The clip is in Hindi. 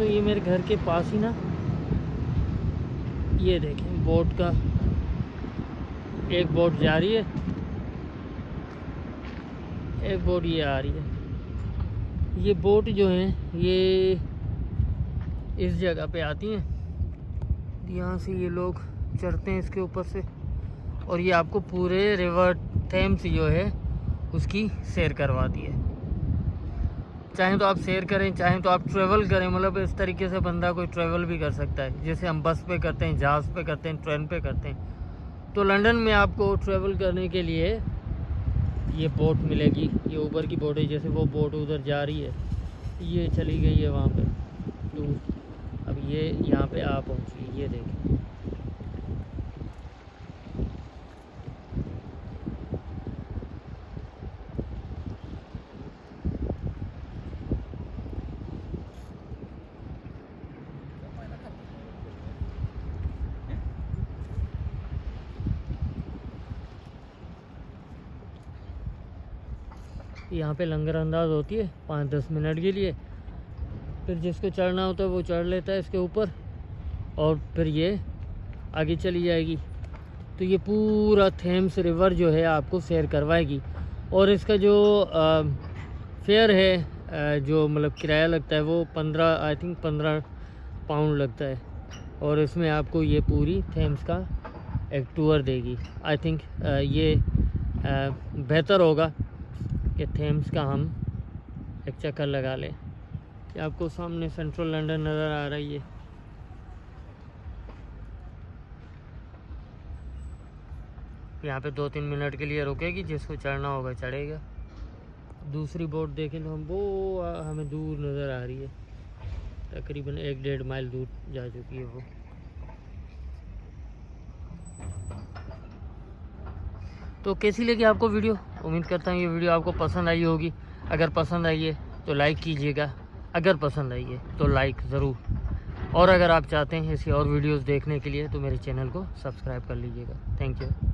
दोस्तों ये मेरे घर के पास ही ना, ये देखें बोट का, एक बोट जा रही है, एक बोट ये आ रही है। ये बोट जो है ये इस जगह पे आती हैं, यहाँ से ये लोग चढ़ते हैं इसके ऊपर से, और ये आपको पूरे रिवर थेम्स जो है उसकी सैर करवाती है। चाहें तो आप सैर करें, चाहें तो आप ट्रैवल करें, मतलब इस तरीके से बंदा कोई ट्रैवल भी कर सकता है, जैसे हम बस पे करते हैं, जहाज़ पे करते हैं, ट्रेन पे करते हैं। तो लंदन में आपको ट्रैवल करने के लिए ये बोट मिलेगी। ये ऊबर की बोट है, जैसे वो बोट उधर जा रही है, ये चली गई है वहाँ पे दूर, अब ये यहाँ पे आ पहुँची। ये देखिए यहाँ पे लंगर अंदाज होती है 5-10 मिनट के लिए, फिर जिसको चढ़ना होता है वो चढ़ लेता है इसके ऊपर, और फिर ये आगे चली जाएगी। तो ये पूरा थेम्स रिवर जो है आपको सैर करवाएगी। और इसका जो फेयर है, जो मतलब किराया लगता है वो 15 पाउंड लगता है, और इसमें आपको ये पूरी थेम्स का एक टूर देगी। आई थिंक ये बेहतर होगा कि थेम्स का हम एक चक्कर लगा लें। ये आपको सामने सेंट्रल लंदन नज़र आ रही है। यहाँ पे 2-3 मिनट के लिए रुकेगी, जिसको चढ़ना होगा चढ़ेगा। दूसरी बोट देखें तो हम वो हमें दूर नज़र आ रही है, तकरीबन 1-1.5 माइल दूर जा चुकी है वो। तो कैसी लगी आपको वीडियो? उम्मीद करता हूँ ये वीडियो आपको पसंद आई होगी। अगर पसंद आई है तो लाइक कीजिएगा, अगर पसंद आई है तो लाइक ज़रूर, और अगर आप चाहते हैं ऐसी और वीडियोस देखने के लिए तो मेरे चैनल को सब्सक्राइब कर लीजिएगा। Thank you.